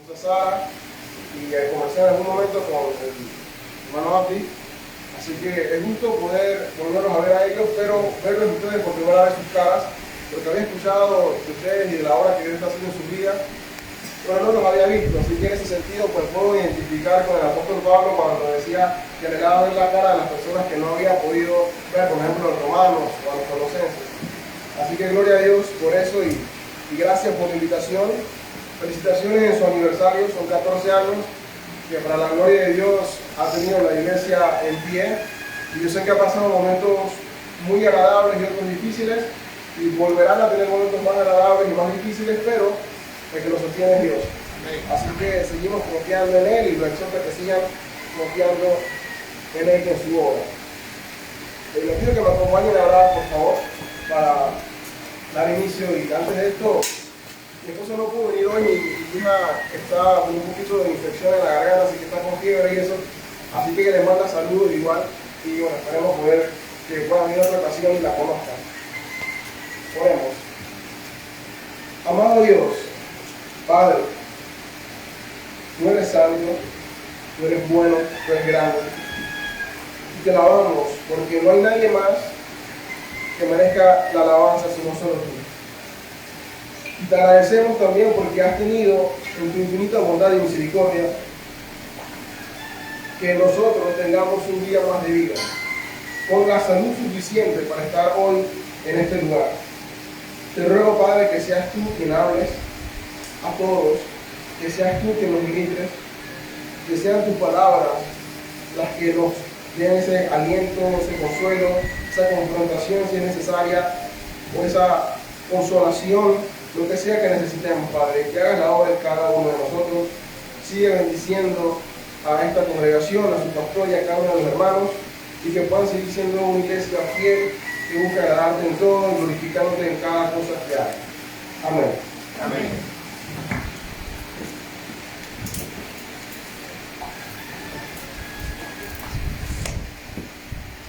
esposa Sara, y conversar en algún momento con el hermano Abdi. Así que es gusto poder volverlos a ver a ellos, pero verlos ustedes por primera vez sus caras, porque había escuchado de ustedes y de la obra que Dios está haciendo en sus vidas, pero no los había visto. Así que en ese sentido pues puedo identificar con el apóstol Pablo cuando decía que le daba ver la cara de las personas que no había podido ver, por ejemplo, a los romanos o a los colosenses. Así que gloria a Dios por eso y gracias por la invitación. Felicitaciones en su aniversario, son 14 años, que para la gloria de Dios ha tenido la iglesia en pie. Y yo sé que ha pasado momentos muy agradables y otros difíciles, y volverán a tener momentos más agradables y más difíciles, pero el que lo sostiene es Dios. Así que seguimos confiando en Él y lo exhorto a que sigan confiando en Él y en su obra. Les pido que me acompañen a orar, por favor, para dar inicio. Y antes de esto, mi esposa no pudo venir hoy, mi hija está con un poquito de infección en la garganta, así que está con fiebre y eso. Así que les manda saludos igual. Y bueno, esperemos poder que puedan venir a otra ocasión y la conozcan. Oremos. Amado Dios, Padre, tú eres santo, tú eres bueno, tú eres grande. Y te alabamos porque no hay nadie más que merezca la alabanza sino solo tú. Y te agradecemos también porque has tenido en tu infinita bondad y misericordia que nosotros tengamos un día más de vida, con la salud suficiente para estar hoy en este lugar. Te ruego, Padre, que seas tú quien hables a todos, que seas tú quien nos ministres, que sean tus palabras las que nos den ese aliento, ese consuelo, esa confrontación si es necesaria, o esa consolación, lo que sea que necesitemos, Padre. Que hagas la obra de cada uno de nosotros. Sigue bendiciendo a esta congregación, a su pastor y a cada uno de los hermanos, y que puedan seguir siendo una iglesia fiel que busca agradarte en todo y glorificándote en cada cosa que haga. Amén. Amén.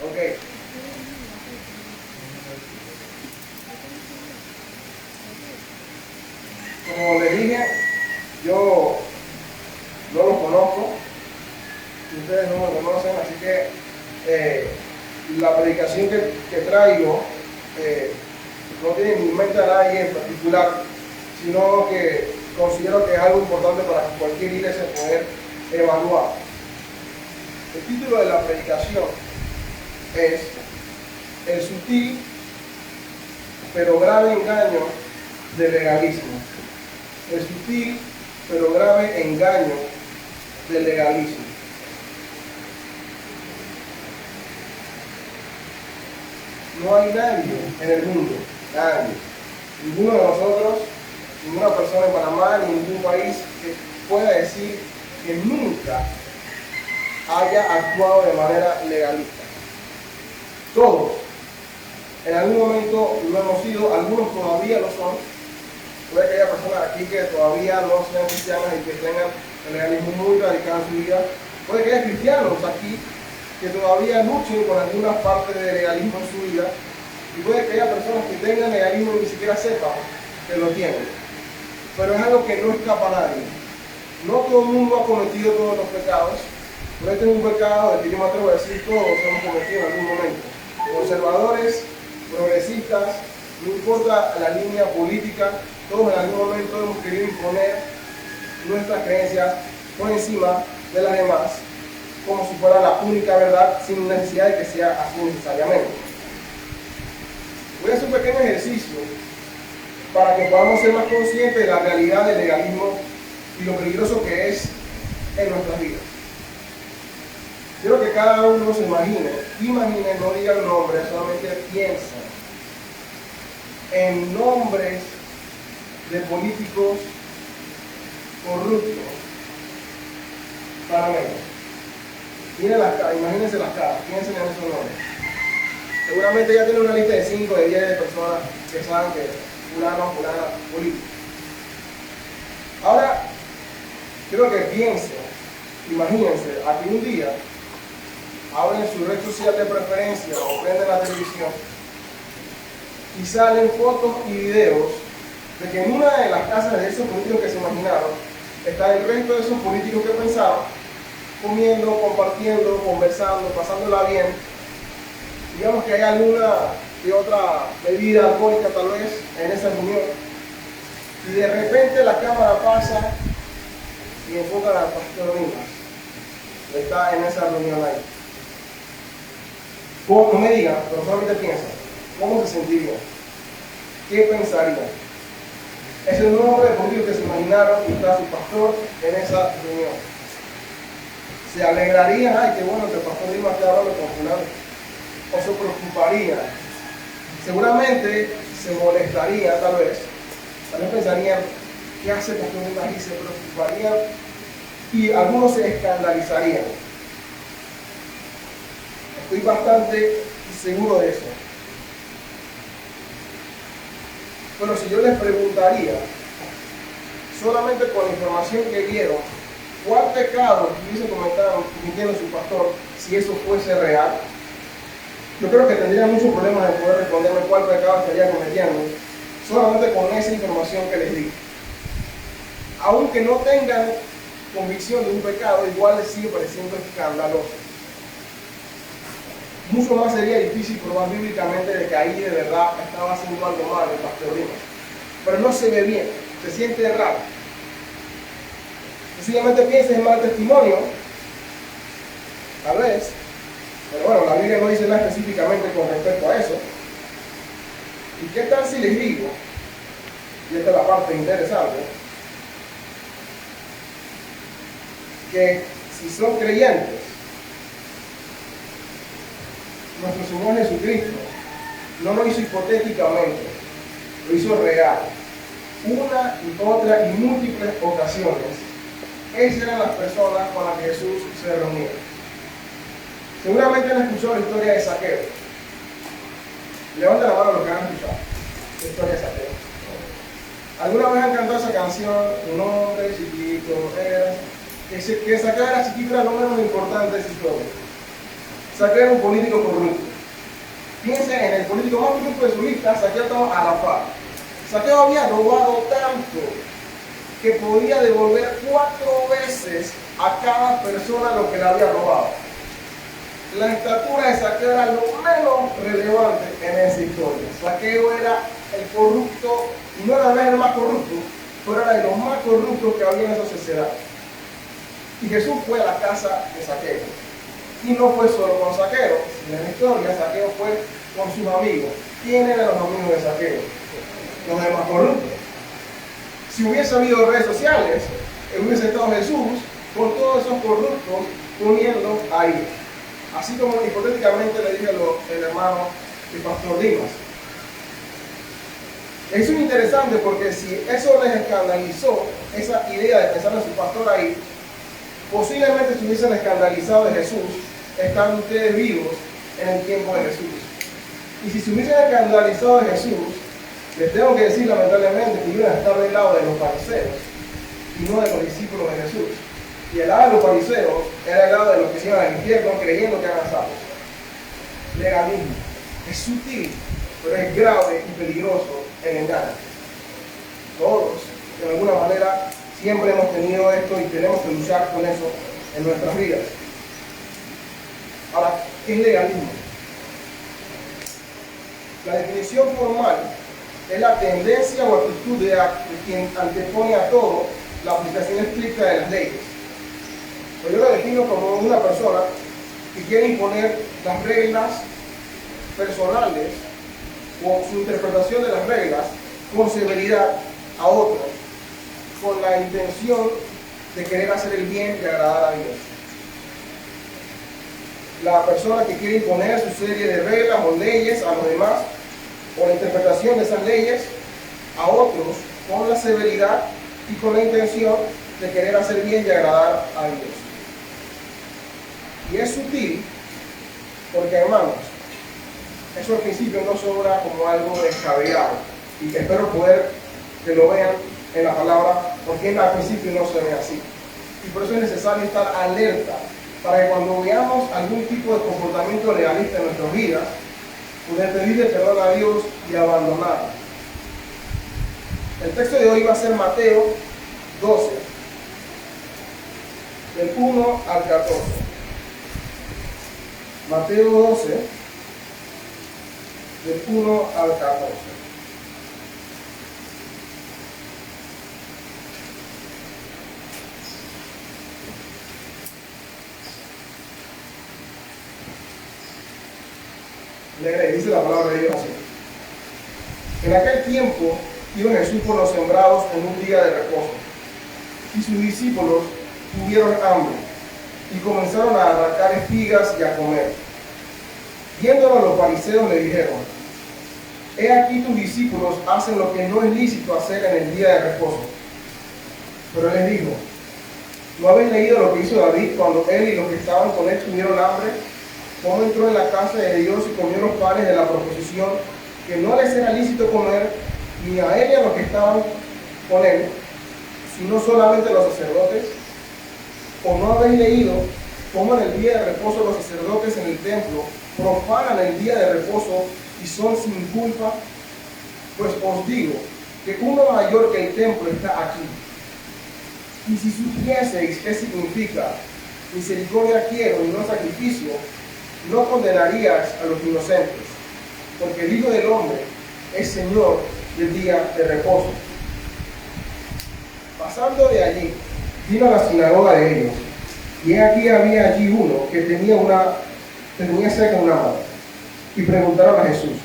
Ok. Como les dije, yo no los conozco, ustedes no me conocen, así que la predicación que traigo no tiene ni en mente a nadie en particular, sino que considero que es algo importante para cualquier iglesia poder evaluar. El título de la predicación es El sutil pero grave engaño del legalismo. El sutil pero grave engaño del legalismo. No hay nadie en el mundo, nadie, ninguno de nosotros, ninguna persona en Panamá, ni en ningún país que pueda decir que nunca haya actuado de manera legalista. Todos, en algún momento lo hemos sido, algunos todavía lo son. Puede que haya personas aquí que todavía no sean cristianas y que tengan el legalismo muy radical en su vida. Puede que haya cristianos aquí que todavía luchen con algunas partes de legalismo en su vida, y puede que haya personas que tengan legalismo y ni siquiera sepan que lo tienen. Pero es algo que no escapa a nadie. No todo el mundo ha cometido todos los pecados, pero este es un pecado del que yo me atrevo a decir todos hemos cometido en algún momento. Conservadores, progresistas, no importa la línea política, todos en algún momento hemos querido imponer nuestras creencias por encima de las demás, como si fuera la única verdad, sin necesidad de que sea así necesariamente. Voy a hacer un pequeño ejercicio para que podamos ser más conscientes de la realidad del legalismo y lo peligroso que es en nuestras vidas. Quiero que cada uno se imagine, no diga el nombre, solamente piensa en nombres de políticos corruptos panameños. Miren las caras, imagínense las caras, piensen en esos nombres. Seguramente ya tienen una lista de 5, de 10 de personas que saben que fulano, político. Ahora, quiero que piensen, imagínense, a que un día abren su red social de preferencia o prenden la televisión y salen fotos y videos de que en una de las casas de esos políticos que se imaginaron está el resto de esos políticos que pensaban, comiendo, compartiendo, conversando, pasándola bien. Digamos que hay alguna y otra bebida alcohólica tal vez en esa reunión. Y de repente la cámara pasa y enfoca al pastor Dimas. Está en esa reunión ahí. No me digan, pero solamente piensa, ¿cómo se sentiría? ¿Qué pensaría? Es el nuevo hombre político que se imaginaron y está su pastor en esa reunión. Se alegraría, ay, qué bueno que el pastor Dimas está hablando con fulano. O se preocuparía. Seguramente se molestaría, tal vez pensarían, ¿qué hace el pastor Dimas? Y se preocuparían y algunos se escandalizarían. Estoy bastante seguro de eso. Pero si yo les preguntaría, solamente con la información que vieron, ¿cuál pecado hubiese cometiendo su pastor si eso fuese real? Yo creo que tendrían muchos problemas de poder responderme cuál pecado estaría cometiendo, solamente con esa información que les di. Aunque no tengan convicción de un pecado, igual les sigue pareciendo escandaloso. Mucho más sería difícil probar bíblicamente de que ahí de verdad estaba haciendo algo mal el pastor Dimas. Pero no se ve bien, se siente raro. Sencillamente piensa en mal testimonio, tal vez, pero bueno, la Biblia no dice nada específicamente con respecto a eso. ¿Y qué tal si les digo, y esta es la parte interesante, que si son creyentes, nuestro Señor Jesucristo no lo hizo hipotéticamente, lo hizo real. Una y otra y múltiples ocasiones, esas eran las personas con las que Jesús se reunía. Seguramente han escuchado la historia de Zaqueo. Levanten la mano los que han escuchado la historia de Zaqueo. ¿Alguna vez han cantado esa canción? Un hombre chiquito era. Que Zaqueo era chiquito era lo menos importante de esa historia. Zaqueo era un político corrupto. Piensen en el político más corrupto de su lista, Zaqueo estaba a la par. Zaqueo había robado tanto que podía devolver 4 veces a cada persona lo que le había robado. La estatura de Zaqueo era lo menos relevante en esa historia. Zaqueo era el corrupto, y no era el más corrupto, pero era de los más corruptos que había en esa sociedad. Y Jesús fue a la casa de Zaqueo. Y no fue solo con Zaqueo, sino en la historia Zaqueo fue con sus amigos. ¿Quién eran los amigos de Zaqueo? Los demás corruptos. Si hubiese habido redes sociales, hubiese estado Jesús con todos esos corruptos poniendo ahí. Así como hipotéticamente le dije el hermano el pastor Dimas. Eso es interesante porque si eso les escandalizó, esa idea de pensar en su pastor ahí, posiblemente se hubiesen escandalizado de Jesús estando ustedes vivos en el tiempo de Jesús. Y si se hubiesen escandalizado de Jesús, les tengo que decir lamentablemente que iban a estar del lado de los fariseos y no de los discípulos de Jesús. Y el lado de los fariseos era el lado de los que se iban al infierno creyendo que eran salvos. Legalismo. Es sutil, pero es grave y peligroso el engaño. Todos, de alguna manera, siempre hemos tenido esto y tenemos que luchar con eso en nuestras vidas. Ahora, ¿qué es legalismo? La definición formal es la tendencia o actitud de quien antepone a todo la aplicación estricta de las leyes. Pues yo lo defino como una persona que quiere imponer las reglas personales o su interpretación de las reglas con severidad a otros, con la intención de querer hacer el bien y agradar a Dios. La persona que quiere imponer su serie de reglas o leyes a los demás, o la interpretación de esas leyes a otros con la severidad y con la intención de querer hacer bien y agradar a Dios. Y es sutil porque, hermanos, eso al principio no sobra como algo descabellado, y espero poder que lo vean en la palabra, porque al principio no se ve así. Y por eso es necesario estar alerta, para que cuando veamos algún tipo de comportamiento legalista en nuestras vidas, poder pedirle perdón a Dios y abandonarlo. El texto de hoy va a ser Mateo 12, del 1 al 14. Mateo 12, del 1 al 14. Dice la palabra de Dios así. En aquel tiempo iba Jesús por los sembrados en un día de reposo, y sus discípulos tuvieron hambre y comenzaron a arrancar espigas y a comer. Viéndolo, los fariseos le dijeron: he aquí tus discípulos hacen lo que no es lícito hacer en el día de reposo. Pero él les dijo: ¿no habéis leído lo que hizo David cuando él y los que estaban con él tuvieron hambre? Cómo entró en la casa de Dios y comió los panes de la proposición, que no les era lícito comer, ni a él y a los que estaban con él, sino solamente los sacerdotes. ¿O no habéis leído cómo en el día de reposo los sacerdotes en el templo profanan el día de reposo y son sin culpa? Pues os digo que uno mayor que el templo está aquí. Y si supieseis qué significa misericordia quiero y no sacrificio, no condenarías a los inocentes, porque el Hijo del Hombre es Señor del día de reposo. Pasando de allí, vino a la sinagoga de ellos, y aquí había allí uno que tenía seca una mano, y preguntaron a Jesús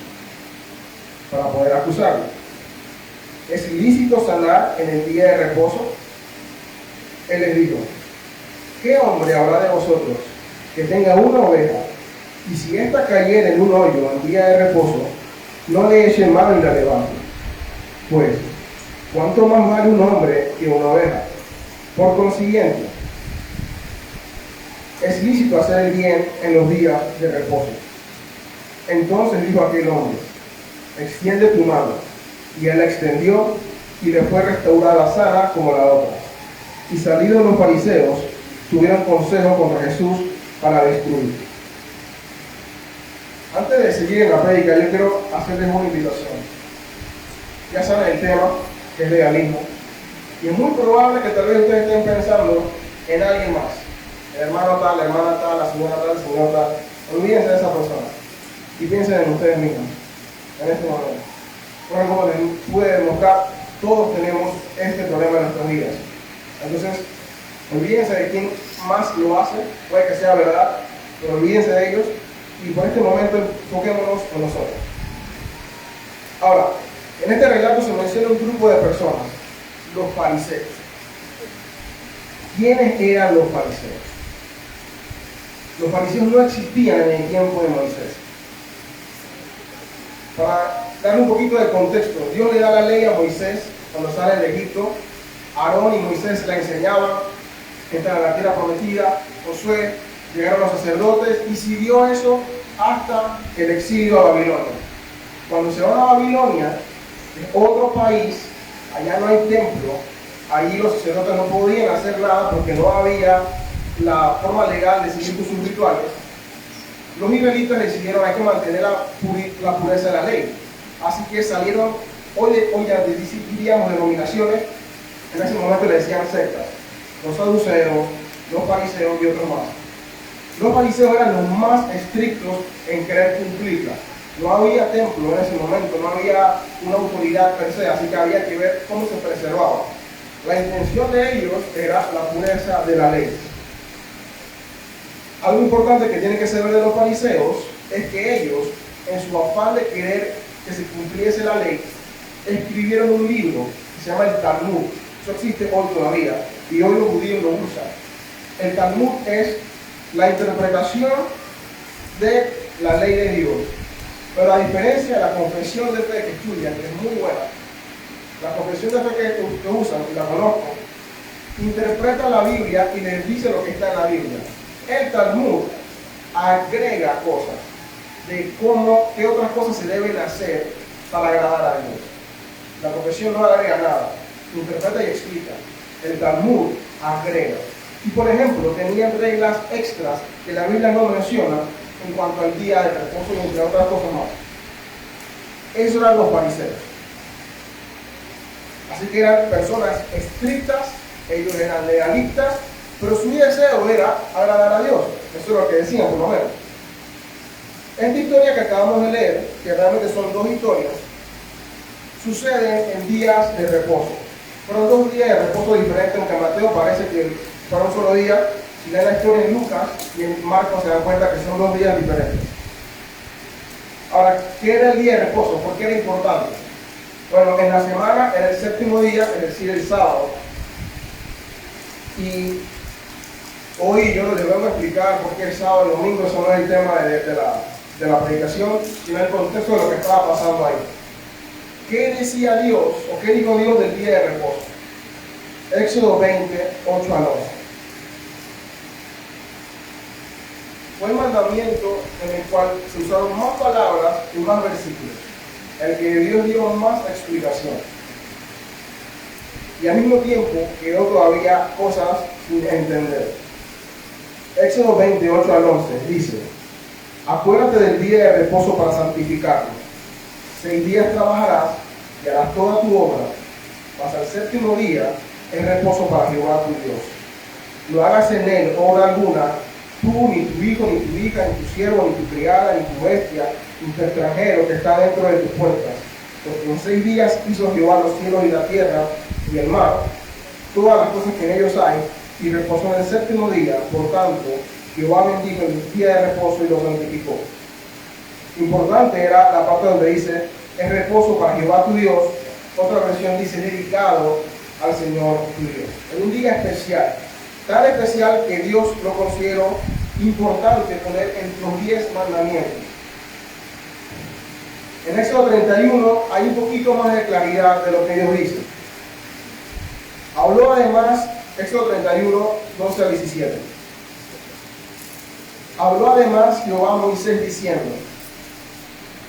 para poder acusarlo: ¿es ilícito sanar en el día de reposo? Él les dijo: ¿qué hombre habrá de vosotros que tenga una oveja, y si ésta cayere en un hoyo en día de reposo, no le eche mano y la levante? Pues, ¿cuánto más vale un hombre que una oveja? Por consiguiente, es lícito hacer el bien en los días de reposo. Entonces dijo aquel hombre: extiende tu mano. Y él la extendió, y le fue restaurada sana como la otra. Y salidos los fariseos, tuvieron consejo contra Jesús para destruir. Antes de seguir en la prédica, yo quiero hacerles una invitación. Ya saben el tema, que es legalismo. Y es muy probable que tal vez ustedes estén pensando en alguien más. El hermano tal, la hermana tal, la señora tal, el señor tal. Olvídense de esa persona. Y piensen en ustedes mismos, en este momento. Bueno, como les pude demostrar, todos tenemos este problema en nuestras vidas. Entonces, olvídense de quién más lo hace, puede que sea verdad, pero olvídense de ellos y por este momento enfoquémonos en nosotros. Ahora, en este relato se menciona un grupo de personas, los fariseos. ¿Quiénes eran los fariseos? Los fariseos no existían en el tiempo de Moisés. Para darle un poquito de contexto, Dios le da la ley a Moisés cuando sale de Egipto. Aarón y Moisés la enseñaban, esta era la tierra prometida. Josué, llegaron los sacerdotes y siguió eso hasta el exilio a Babilonia. Cuando se van a Babilonia, es otro país, allá no hay templo, ahí los sacerdotes no podían hacer nada porque no había la forma legal de seguir sus rituales. Los israelitas decidieron hay que mantener la pureza de la ley. Así que salieron, hoy ya diríamos denominaciones, en ese momento le decían sectas, los saduceos, los fariseos y otros más. Los fariseos eran los más estrictos en querer cumplirla. No había templo en ese momento, no había una autoridad per se, así que había que ver cómo se preservaba. La intención de ellos era la pureza de la ley. Algo importante que tiene que saber de los fariseos es que ellos, en su afán de querer que se cumpliese la ley, escribieron un libro que se llama el Talmud. Eso existe hoy todavía y hoy los judíos lo usan. El Talmud es la interpretación de la ley de Dios. Pero a diferencia de la confesión de fe que estudian, que es muy buena, la confesión de fe que usan, y la conozco, interpreta la Biblia y les dice lo que está en la Biblia. El Talmud agrega cosas de qué otras cosas se deben hacer para agradar a Dios. La confesión no agrega nada, interpreta y explica. El Talmud agrega. Y por ejemplo, tenían reglas extras que la Biblia no menciona en cuanto al día de reposo y entre otras cosas más. Esos eran los fariseos. Así que eran personas estrictas, ellos eran legalistas pero su deseo era agradar a Dios. Eso es lo que decían, por lo menos. Esta historia que acabamos de leer, que realmente son dos historias, sucede en días de reposo. Fueron 2 días de reposo diferentes, aunque en Mateo parece que fueron un solo día. Si leen la historia en Lucas y en Marcos se dan cuenta que son 2 días diferentes. Ahora, ¿qué era el día de reposo? ¿Por qué era importante? Bueno, en la semana era el 7º día, es decir, el sábado. Y hoy yo les vengo a explicar por qué el sábado y el domingo, eso no es el tema de la predicación, sino el contexto de lo que estaba pasando ahí. ¿Qué decía Dios o qué dijo Dios del día de reposo? Éxodo 20, 8 al 11. Fue el mandamiento en el cual se usaron más palabras y más versículos, el que Dios dio más explicación. Y al mismo tiempo quedó todavía cosas sin entender. Éxodo 28 al 11 dice: acuérdate del día de reposo para santificarlo. 6 días trabajarás y harás toda tu obra, mas al 7º día es reposo para Jehová tu Dios. No hagas en él obra alguna, tú, ni tu hijo, ni tu hija, ni tu siervo, ni tu criada, ni tu bestia, ni tu extranjero que está dentro de tus puertas. Porque en 6 días hizo Jehová los cielos y la tierra y el mar, todas las cosas que en ellos hay, y reposó en el 7º día. Por tanto, Jehová bendijo el día de reposo y lo santificó. Importante era la parte donde dice, es reposo para Jehová tu Dios. Otra versión dice, dedicado al Señor tu Dios. Es un día especial, tan especial que Dios lo consideró importante poner entre los 10 mandamientos. En Éxodo 31 hay un poquito más de claridad de lo que Dios dice. Habló además, Éxodo 31, 12 a 17. Habló además Jehová a Moisés diciendo,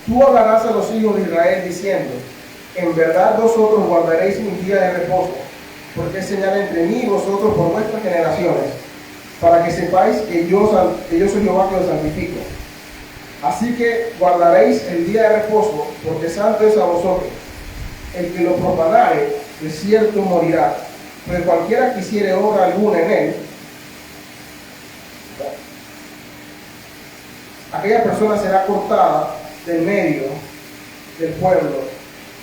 tú hablarás a los hijos de Israel diciendo, en verdad vosotros guardaréis mi día de reposo, porque es señal entre mí y vosotros por vuestras generaciones, para que sepáis que yo soy Jehová que os santifico. Así que guardaréis el día de reposo, porque santo es a vosotros. El que lo profanare, de cierto morirá, porque cualquiera que hiciere obra alguna en él, aquella persona será cortada del medio del pueblo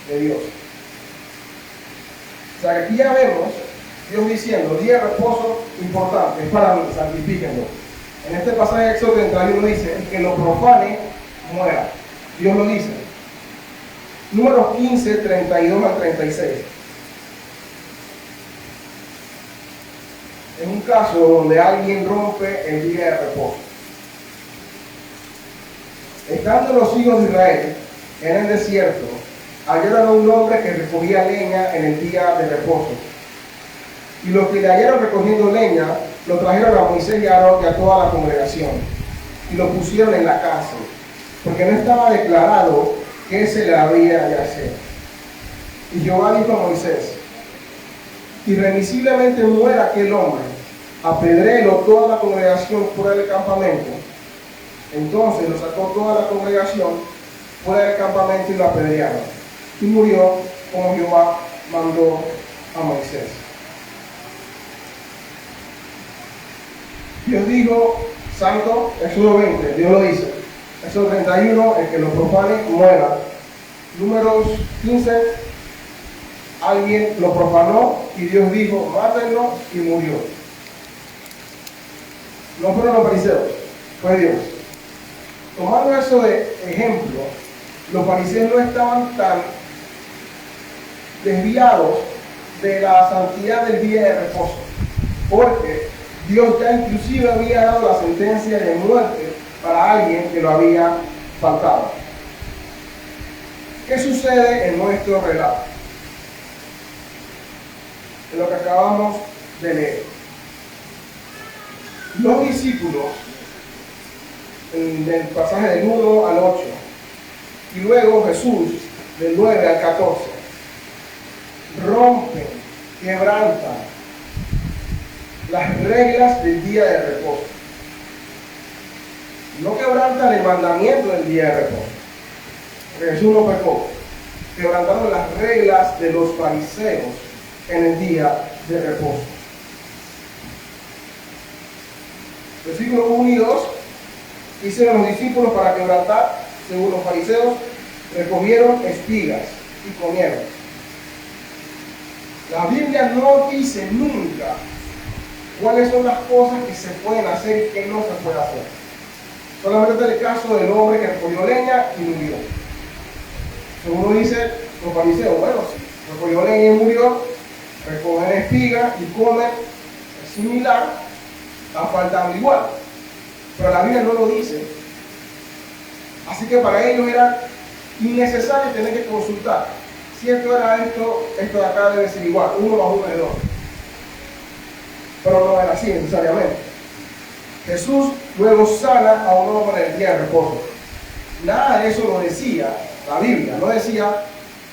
de Dios. O sea, que aquí ya vemos Dios diciendo, día de reposo importante, es para mí, santifíquenlo. En este pasaje de Éxodo 31 dice, el que lo profane, muera. Dios lo dice. Números 15, 32 al 36. Es un caso donde alguien rompe el día de reposo. Estando los hijos de Israel en el desierto, hallaron a un hombre que recogía leña en el día de reposo. Y los que le hallaron recogiendo leña, lo trajeron a Moisés y a Aarón y a toda la congregación, y lo pusieron en la cárcel, porque no estaba declarado qué se le había de hacer. Y Jehová dijo a Moisés, irremisiblemente muera aquel hombre, apedréelo toda la congregación fuera del campamento. Entonces lo sacó toda la congregación fuera del campamento y lo apedrearon. Y murió como Jehová mandó a Moisés. Dios dijo, santo, Éxodo 20, Dios lo dice. Éxodo 31, el que lo profane, muera. Números 15, alguien lo profanó y Dios dijo, mátenlo, y murió. No fueron los fariseos, fue Dios. Tomando eso de ejemplo, los fariseos no estaban tan desviados de la santidad del día de reposo, porque Dios ya inclusive había dado la sentencia de muerte para alguien que lo había faltado. ¿Qué sucede en nuestro relato? En lo que acabamos de leer. Los discípulos, del pasaje del 1 al 8, y luego Jesús, del 9 al 14, rompen, quebrantan las reglas del día de reposo. No quebrantan el mandamiento del día de reposo, porque Jesús no pecó. Quebrantaron las reglas de los fariseos en el día de reposo. Versículos 1 y 2. Hicieron los discípulos para quebrantar, según los fariseos, recogieron espigas y comieron. La Biblia no dice nunca cuáles son las cosas que se pueden hacer y que no se puede hacer. Solamente está el caso del hombre que recogió leña y murió. Según lo dice los fariseos, bueno, si recogió leña y murió, recogen espigas y comen, es similar, está faltando igual. Pero la Biblia no lo dice. Así que para ellos era innecesario tener que consultar. Si esto era esto, esto de acá debe ser igual, 1 más 1 es 2. Pero no era así necesariamente. Jesús luego sana a un hombre en el día de reposo. Nada de eso lo decía la Biblia, no decía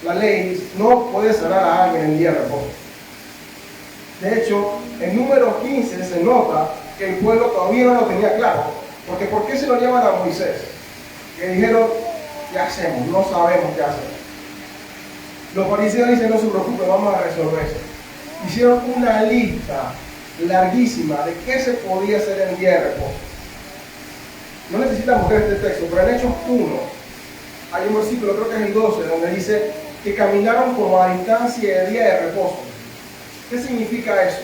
la ley, no puede sanar a alguien en el día de reposo. De hecho, en número 15 se nota que el pueblo todavía no lo tenía claro. Porque ¿por qué se lo llevan a Moisés? Que dijeron, ¿qué hacemos? No sabemos qué hacer. Los fariseos dicen, no se preocupe, vamos a resolver eso. Hicieron una lista larguísima de qué se podía hacer en el día de reposo. No necesitamos buscar este texto, pero en Hechos 1 hay un versículo, creo que es el 12, donde dice que caminaron como a distancia del día de reposo. ¿Qué significa eso?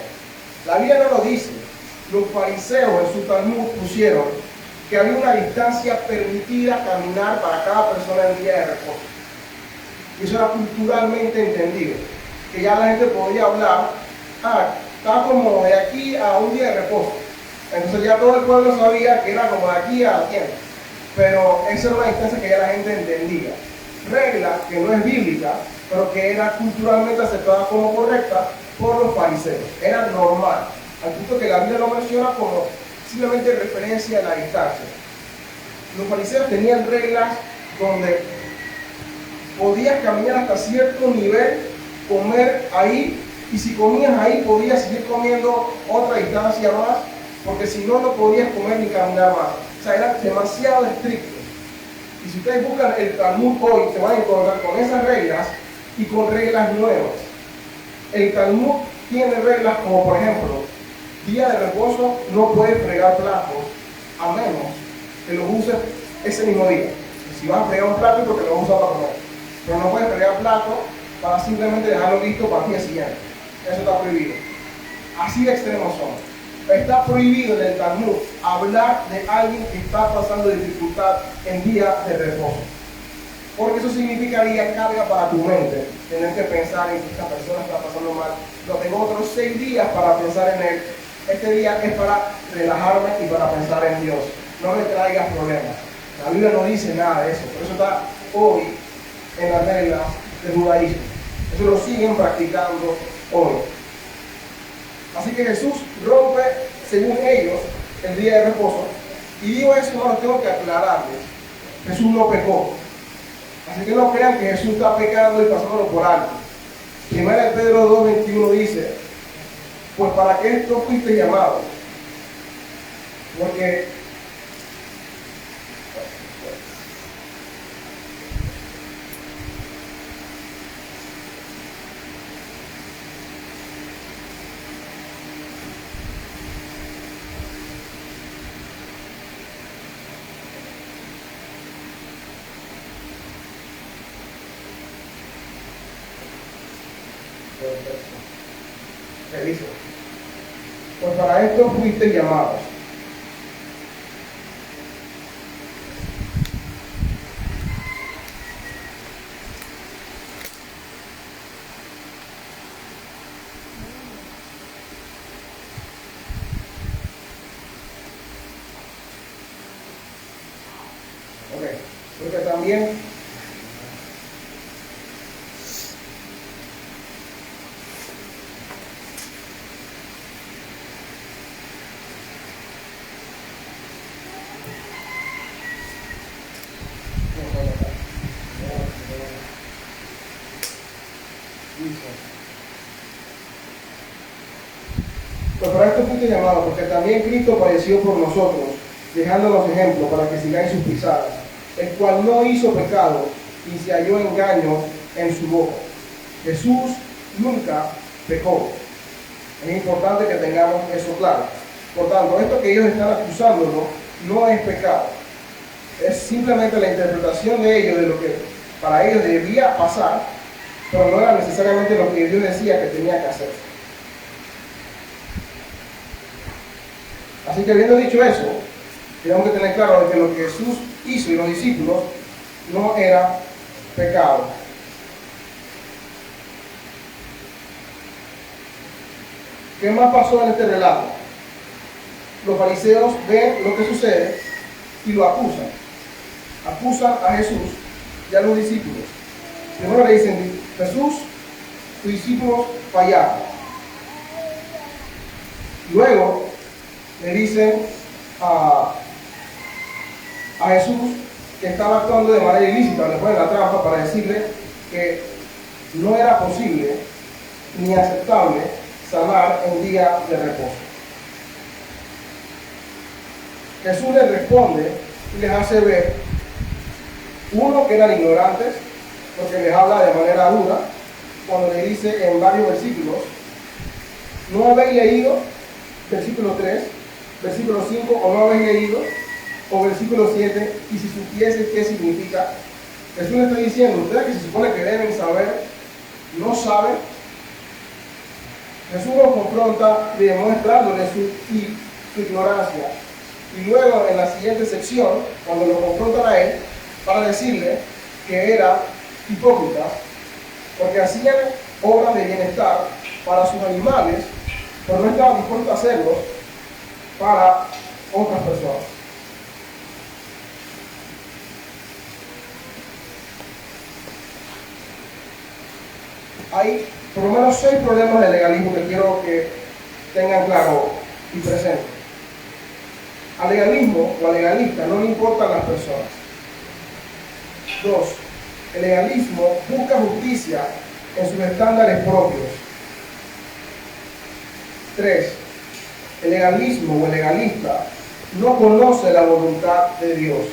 La Biblia no lo dice. Los fariseos en su Talmud pusieron que había una distancia permitida caminar para cada persona en el día de reposo. Y eso era culturalmente entendido. Que ya la gente podía hablar, está como de aquí a un día de reposo. Entonces ya todo el pueblo sabía que era como de aquí a la tienda. Pero esa era una distancia que ya la gente entendía. Regla que no es bíblica, pero que era culturalmente aceptada como correcta por los fariseos. Era normal. Al punto que la Biblia lo menciona como simplemente referencia a la distancia. Los fariseos tenían reglas donde podías caminar hasta cierto nivel, comer ahí, y si comías ahí podías seguir comiendo otra distancia más, porque si no, no podías comer ni caminar más. O sea, era demasiado estricto. Y si ustedes buscan el Talmud hoy, se van a encontrar con esas reglas y con reglas nuevas. El Talmud tiene reglas como, por ejemplo, día de reposo no puedes fregar platos a menos que los uses ese mismo día. Y si vas a fregar un plato es porque lo vas a usar para comer. Pero no puedes fregar platos para simplemente dejarlo listo para el día siguiente. Eso está prohibido. Así de extremos son. Está prohibido en el Talmud hablar de alguien que está pasando dificultad en día de reposo. Porque eso significaría carga para tu mente. Tener que pensar en que esta persona está pasando mal. No, tengo otros 6 días para pensar en él. Este día es para relajarme y para pensar en Dios. No me traigas problemas. La Biblia no dice nada de eso. Por eso está hoy en las reglas del judaísmo. Eso lo siguen practicando hoy. Así que Jesús rompe, según ellos, el día de reposo. Y digo eso, hermanos, tengo que aclararles. Jesús no pecó. Así que no crean que Jesús está pecando y pasándolo por alto. 1 Pedro 2:21 dice, pues para que esto fuiste llamado. Porque dice, pues para esto fuiste llamados. Ok, porque también pues para esto fuiste llamado, porque también Cristo padeció por nosotros, dejándonos ejemplo para que sigáis sus pisadas, el cual no hizo pecado y se halló engaño en su boca. Jesús nunca pecó. Es importante que tengamos eso claro. Por tanto, esto que ellos están acusándolo no es pecado. Es simplemente la interpretación de ellos de lo que para ellos debía pasar, pero no era necesariamente lo que Dios decía que tenía que hacer. Así que habiendo dicho eso, tenemos que tener claro de que lo que Jesús hizo y los discípulos no era pecado. ¿Qué más pasó en este relato? Los fariseos ven lo que sucede y lo acusan. Acusan a Jesús y a los discípulos. Primero le dicen: Jesús, tus discípulos fallaron. Luego le dicen a Jesús que estaba actuando de manera ilícita, le ponen la trampa para decirle que no era posible ni aceptable sanar en día de reposo. Jesús les responde y les hace ver, uno, que eran ignorantes, porque les habla de manera dura, cuando le dice en varios versículos: ¿no habéis leído? Versículo 3, versículo 5, o no habéis leído, o versículo 7, y si supiese qué significa. Jesús le está diciendo: ustedes que se supone que deben saber, no saben. Jesús los confronta demostrándoles su ignorancia. Y luego en la siguiente sección, cuando lo confrontan a él, para decirle que era hipócrita, porque hacían obras de bienestar para sus animales, pero no estaban dispuestos a hacerlos para otras personas. Hay por lo menos 6 problemas de legalismo que quiero que tengan claro y presente. Al legalismo o al legalista no le importan las personas. 2. El legalismo busca justicia en sus estándares propios. 3. El legalismo o el legalista no conoce la voluntad de Dios.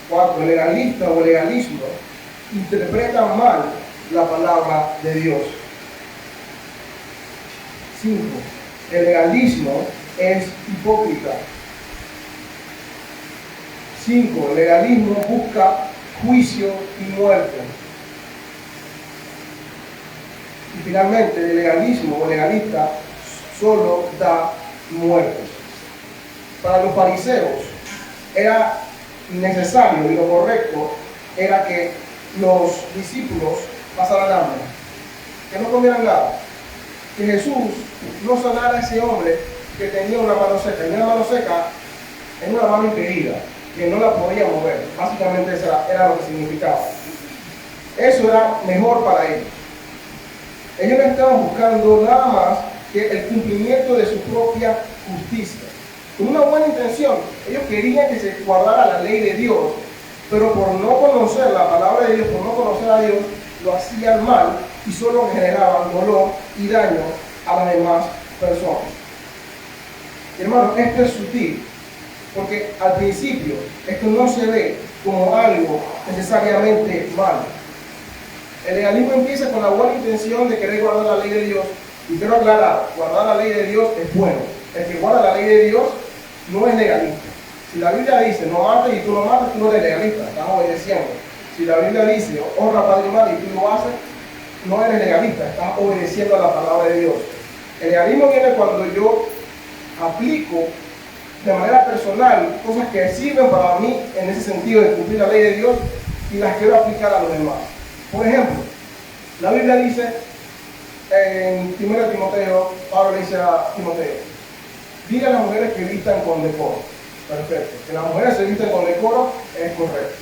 4. El legalista o el legalismo interpreta mal la palabra de Dios. 5. El legalismo es hipócrita. 5. El legalismo busca juicio y muerte. Y finalmente, el legalismo o legalista solo da muertes. Para los fariseos era necesario y lo correcto era que los discípulos pasaran hambre, que no comieran nada, que Jesús no sanara a ese hombre que tenía una mano seca. Y una mano seca es una mano impedida, que no la podía mover. Básicamente eso era lo que significaba. Eso era mejor para ellos. Ellos no estaban buscando nada más que el cumplimiento de su propia justicia. Con una buena intención, ellos querían que se guardara la ley de Dios, pero por no conocer la palabra de Dios, por no conocer a Dios, lo hacían mal y solo generaban dolor y daño a las demás personas. Hermano, esto es sutil, porque al principio esto no se ve como algo necesariamente malo. El legalismo empieza con la buena intención de querer guardar la ley de Dios, y quiero aclarar, guardar la ley de Dios es bueno. El que guarda la ley de Dios no es legalista. Si la Biblia dice no mates y tú no mates, tú no eres legalista, estás obedeciendo. Si la Biblia dice honra a padre y madre y tú lo haces, no eres legalista, estás obedeciendo a la palabra de Dios. El legalismo viene cuando yo aplico de manera personal cosas que sirven para mí en ese sentido de cumplir la ley de Dios y las quiero aplicar a los demás. Por ejemplo, la Biblia dice en 1 Timoteo, Pablo le dice a Timoteo: diga a las mujeres que vistan con decoro. Perfecto. Que las mujeres se visten con decoro es correcto.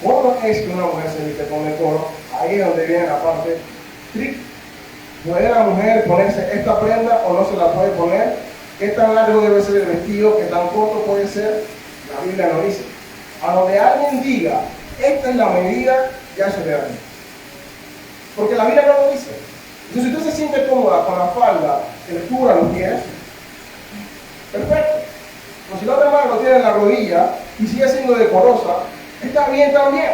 ¿Cómo es que una mujer se viste con decoro? Ahí es donde viene la parte trick. ¿Puede la mujer ponerse esta prenda o no se la puede poner? ¿Qué tan largo debe ser el vestido? ¿Qué tan corto puede ser? La Biblia no dice. A donde alguien diga, esta es la medida, ya se le da. Porque la Biblia no lo dice. Entonces, si usted se siente cómoda con la falda que le cubra los pies, perfecto. Pero si la otra mano lo tiene en la rodilla y sigue siendo decorosa, está bien también.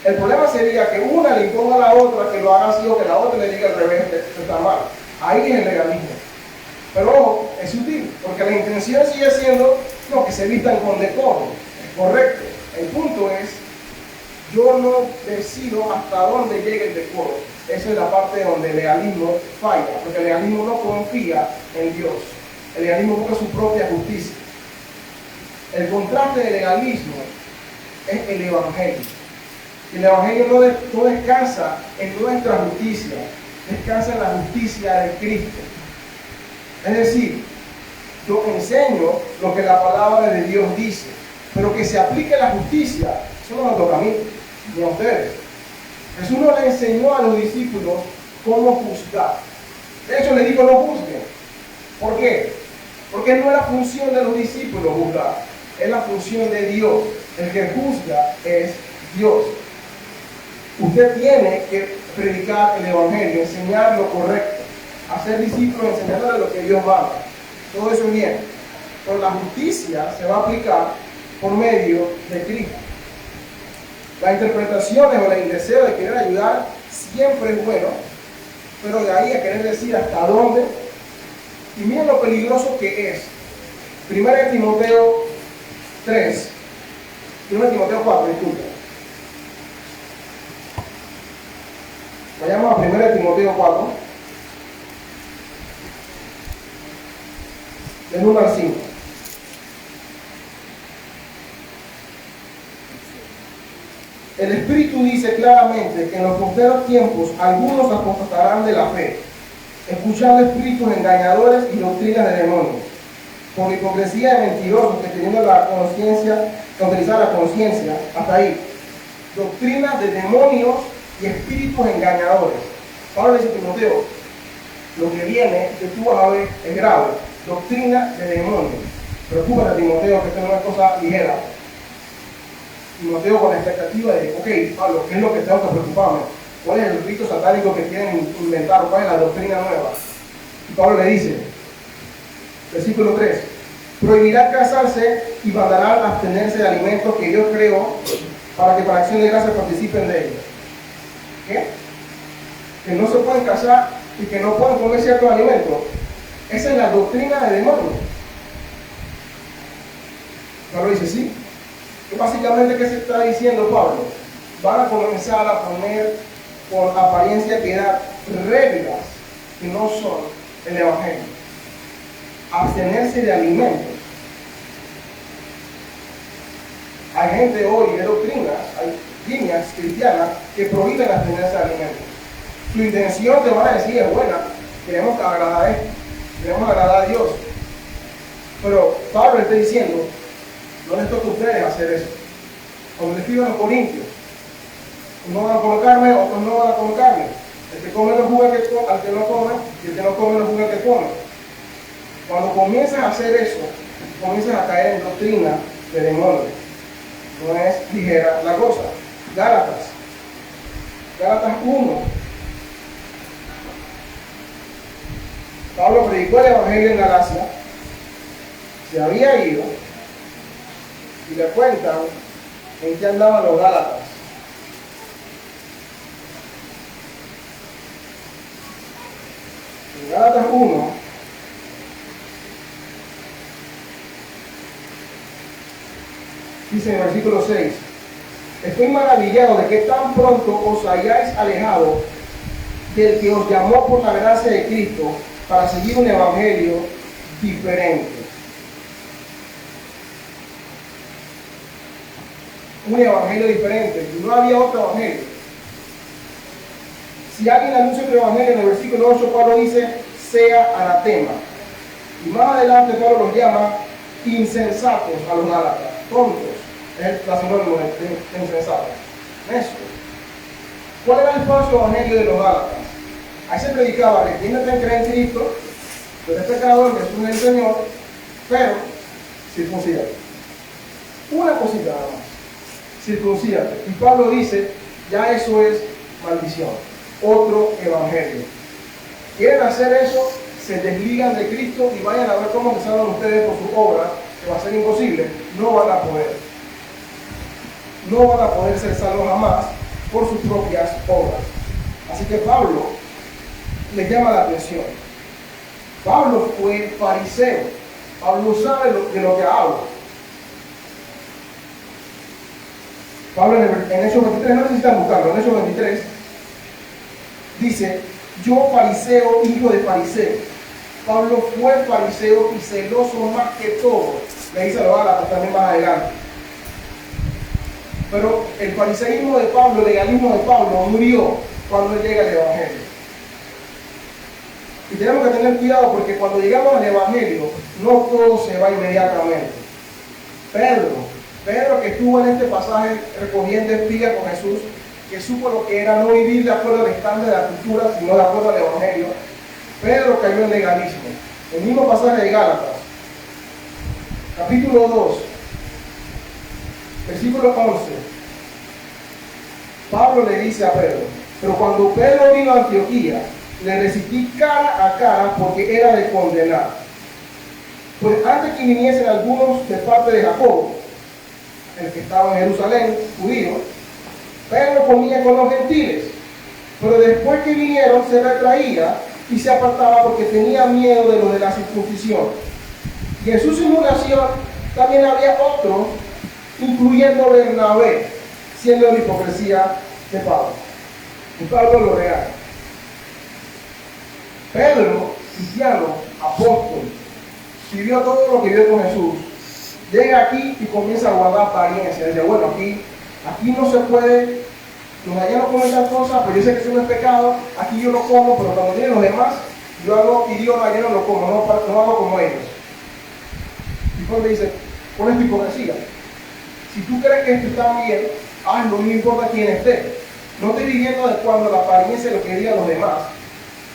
El problema sería que una le imponga a la otra que lo haga así o que la otra le diga al revés, que está mal. Ahí es el legalismo. Pero ojo, es sutil, porque la intención sigue siendo no, que se vistan con decoro, es correcto. El punto es, yo no decido hasta dónde llega el decoro. Esa es la parte donde el legalismo falla, porque el legalismo no confía en Dios. El legalismo busca su propia justicia. El contraste del legalismo es el evangelio. El evangelio no descansa en nuestra justicia, descansa en la justicia de Cristo. Es decir, yo enseño lo que la palabra de Dios dice, pero que se aplique la justicia, eso no me toca a mí, ni a ustedes. Jesús no le enseñó a los discípulos cómo juzgar. De hecho, le dijo no juzguen. ¿Por qué? Porque no es la función de los discípulos juzgar, es la función de Dios. El que juzga es Dios. Usted tiene que predicar el evangelio, enseñar lo correcto, hacer discípulos, enseñándole lo que Dios manda. Todo eso es bien. Pero la justicia se va a aplicar por medio de Cristo. La interpretación o el deseo de querer ayudar siempre es bueno, pero de ahí a querer decir hasta dónde. Y miren lo peligroso que es. 1 Timoteo 3, 1 Timoteo 4, disculpe. Vayamos a 1 Timoteo 4, del 1 al 5. El Espíritu dice claramente que en los postreros tiempos algunos apostatarán de la fe, escuchando espíritus engañadores y doctrinas de demonios, por la hipocresía de mentirosos que teniendo la conciencia, que utilizar la conciencia, hasta ahí, doctrinas de demonios y espíritus engañadores. Pablo dice a Timoteo, lo que viene, que tú vas a ver, es grave, doctrina de demonios. Preocúpate a Timoteo, que esto no es cosa ligera. Timoteo con la expectativa de, ok, Pablo, ¿qué es lo que tengo que preocuparme? ¿Cuál es el rito satánico que quieren inventar? ¿Cuál es la doctrina nueva? Y Pablo le dice, versículo 3, prohibirá casarse y mandará abstenerse de alimentos que Dios creó para que para acción de gracias participen de ellos. ¿Qué? Que no se pueden casar y que no pueden comer ciertos alimentos. Esa es la doctrina de demonios. Pablo dice, sí. Y básicamente, ¿qué se está diciendo Pablo? Van a comenzar a poner con apariencia de piedad reglas que no son el evangelio. Abstenerse de alimentos. Hay gente hoy de doctrinas, hay líneas cristianas que prohíben abstenerse de alimentos. Su intención, te van a decir, es buena, queremos agradar a esto, queremos agradar a Dios. Pero Pablo está diciendo, no les toca a ustedes hacer eso. Cuando le escriben a los corintios, unos van a comer carne, otros no van a comer carne. El que come no juzga al que no come, y el que no come no juzga al que come. Cuando comienzas a hacer eso, comienzas a caer en doctrina de demonios. No es ligera la cosa. Gálatas 1. Pablo predicó el evangelio en Galacia, se había ido, y le cuentan en qué andaban los gálatas. En Gálatas 1, dice en el versículo 6, estoy maravillado de que tan pronto os hayáis alejado del que os llamó por la gracia de Cristo para seguir un evangelio diferente. Un evangelio diferente, no había otro evangelio. Si alguien anuncia otro evangelio, en el versículo 8 Pablo dice, sea anatema. Y más adelante Pablo los llama insensatos a los gálatas, tontos, es la sinónimo de insensatos, necios. ¿Cuál era el falso evangelio de los gálatas? Ahí se predicaba, arrepiéntete en creer en Cristo, tú eres pecador, Jesús es el Señor, pero circuncídate. Una cosita nada más, circuncídate. Y Pablo dice, ya eso es maldición, otro evangelio. Quieren hacer eso, se desligan de Cristo y vayan a ver cómo se salvan ustedes por sus obras, que va a ser imposible, no van a poder. No van a poder ser salvos jamás por sus propias obras. Así que Pablo les llama la atención. Pablo fue fariseo. Pablo sabe de lo que habla. Pablo en Hechos 23, no necesitan buscarlo, en Hechos 23 dice: yo fariseo, hijo de fariseo. Pablo fue fariseo y celoso más que todo. Le dice a los Gálatas también más adelante. Pero el fariseísmo de Pablo, el legalismo de Pablo murió cuando él llega al Evangelio. Y tenemos que tener cuidado porque cuando llegamos al Evangelio, no todo se va inmediatamente. Pedro que estuvo en este pasaje recogiendo espigas con Jesús, que supo lo que era no vivir de acuerdo al estándar de la cultura, sino de acuerdo al Evangelio, Pedro cayó en legalismo. El mismo pasaje de Gálatas, capítulo 2, versículo 11. Pablo le dice a Pedro: pero cuando Pedro vino a Antioquía, le resistí cara a cara porque era de condenar. Pues antes que viniesen algunos de parte de Jacobo, el que estaba en Jerusalén, judío, Pedro comía con los gentiles, pero después que vinieron se retraía y se apartaba porque tenía miedo de lo de la circuncisión. Y en su simulación también había otros, incluyendo Bernabé, siendo la hipocresía de Pablo. Y Pablo lo real. Pedro, cristiano, apóstol, vivió todo lo que vivió con Jesús. Llega aquí y comienza a guardar apariencia. Dice: bueno, aquí no se puede, los de allá no comen esas cosas, pero yo sé que eso no es pecado. Aquí yo no como, pero cuando vienen los demás, yo hago y digo: no, allá no lo como, no hago como ellos. Y Pablo dice: ¿cuál es tu hipocresía? Si tú crees que esto está bien, hazlo, no importa quién esté. No estoy viviendo de cuando la apariencia de lo que digan los demás,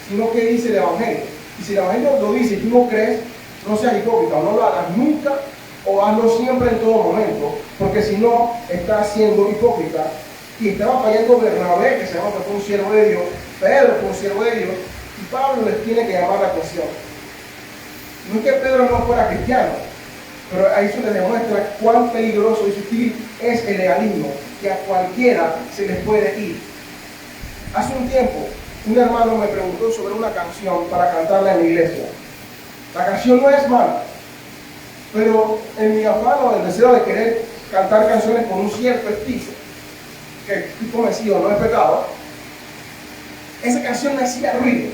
sino que dice el Evangelio. Y si el Evangelio lo dice y tú no crees, no seas hipócrita, o no lo hagas nunca, o hazlo siempre en todo momento, porque si no, estás siendo hipócrita. Y estaba fallando Bernabé, que se llama que fue un siervo de Dios, Pedro fue un siervo de Dios, y Pablo les tiene que llamar la atención. No es que Pedro no fuera cristiano, pero ahí se les demuestra cuán peligroso y sutil es el legalismo, que a cualquiera se les puede ir. Hace un tiempo, un hermano me preguntó sobre una canción para cantarla en la iglesia. La canción no es mala, pero en mi afán o el deseo de querer cantar canciones con un cierto estilo, que estoy convencido no es pecado, esa canción me hacía ruido.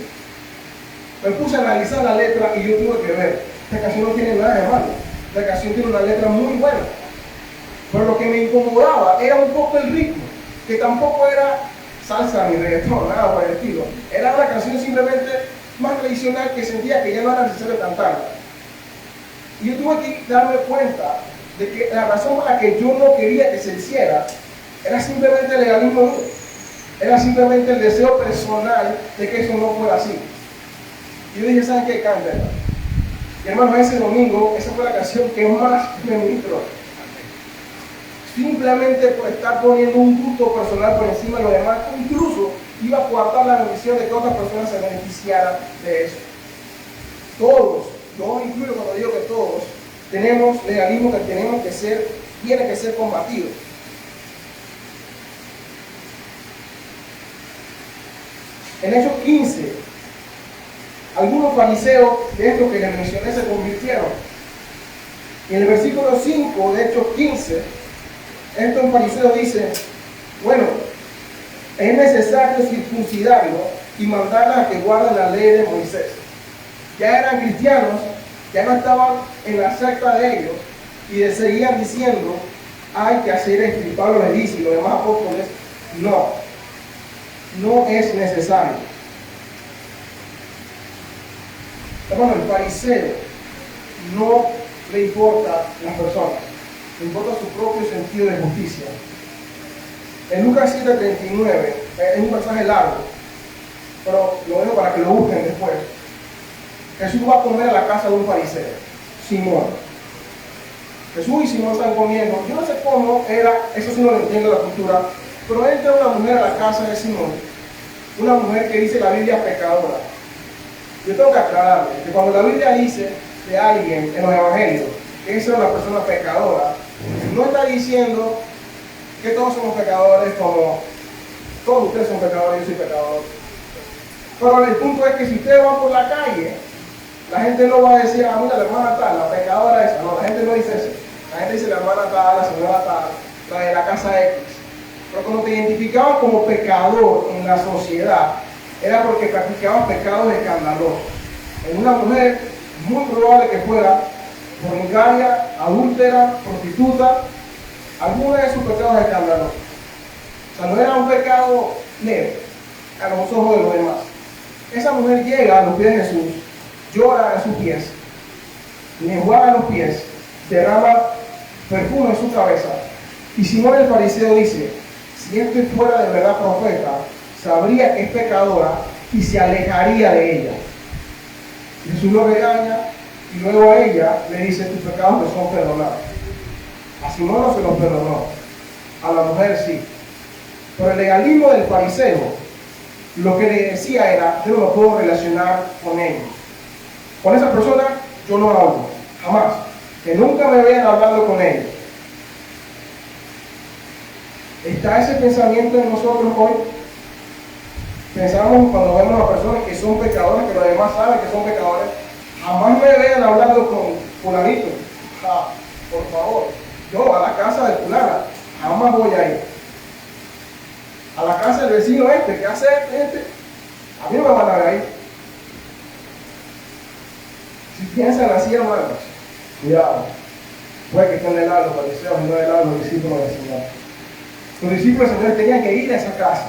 Me puse a analizar la letra y yo tuve que ver: esta canción no tiene nada de malo, la canción tiene una letra muy buena, pero lo que me incomodaba era un poco el ritmo, que tampoco era salsa ni reggaetón, nada por el estilo. Era una canción simplemente más tradicional que sentía que ya no era necesario cantarla. Y yo tuve que darme cuenta de que la razón por la que yo no quería que se hiciera era simplemente el legalismo mío. Era simplemente el deseo personal de que eso no fuera así. Y yo dije: ¿saben qué? Cántela. Y hermanos, ese domingo, esa fue la canción que más me ministró. Simplemente por estar poniendo un gusto personal por encima de lo demás, incluso iba a coartar la bendición de que otras personas se beneficiaran de eso. Todos, yo incluyo cuando digo que todos, tenemos legalismo que tiene que ser combatido. En Hechos 15, algunos fariseos de estos que les mencioné se convirtieron. Y en el versículo 5 de Hechos 15, estos fariseos dicen: bueno, es necesario circuncidarlo y mandarlos a que guarden la ley de Moisés. Ya eran cristianos, ya no estaban en la secta de ellos, y les seguían diciendo: hay que hacer esto. Y Pablo les dice, y los demás apóstoles: no es necesario. Hermano, el fariseo no le importa las personas, le importa su propio sentido de justicia. En Lucas 7:39, es un pasaje largo, pero lo dejo para que lo busquen después. Jesús va a comer a la casa de un fariseo, Simón. Jesús y Simón están comiendo. Yo no sé cómo era, eso sí no lo entiendo la cultura, pero entra una mujer a la casa de Simón, una mujer que dice la Biblia pecadora. Yo tengo que aclararle que cuando la Biblia dice de alguien en los evangelios que esa es una persona pecadora, no está diciendo que todos somos pecadores, como todos ustedes son pecadores, yo soy pecador. Pero el punto es que si ustedes van por la calle La gente no va a decir, ah, mira, la hermana tal, la pecadora esa. No, la gente no dice eso. La gente dice la hermana tal, la señora tal, la de la casa X. Pero cuando te identificaban como pecador en la sociedad, era porque practicaban pecados escandalosos. En una mujer, muy probable que fuera fornicaria, adúltera, prostituta, alguno de sus pecados escandalosos. O sea, no era un pecado leve a los ojos de los demás. Esa mujer llega a los pies de Jesús, llora a sus pies, le enjuaga los pies, derrama perfume en su cabeza. Y Simón el fariseo dice, si este fuera de verdad profeta, sabría que es pecadora y se alejaría de ella. Jesús lo regaña y luego a ella le dice, tus pecados no son perdonados. A Simón no se los perdonó, a la mujer sí. Pero el legalismo del fariseo, lo que le decía era, yo no lo puedo relacionar con ellos. Con esa persona yo no hablo, jamás. Que nunca me vean hablando con ellos. ¿Está ese pensamiento en nosotros hoy? Pensamos cuando vemos a personas que son pecadores, que los demás saben que son pecadores, jamás me vean hablando con fulanito. Por favor, yo a la casa de fulana jamás voy a ir. A la casa del vecino ¿qué hace este? A mí no me van a ver ahí. Si piensan así, hermanos, cuidado. Puede que estén de lado los fariseos y no de lado los discípulos del Señor. Los discípulos del Señor tenían que ir a esa casa.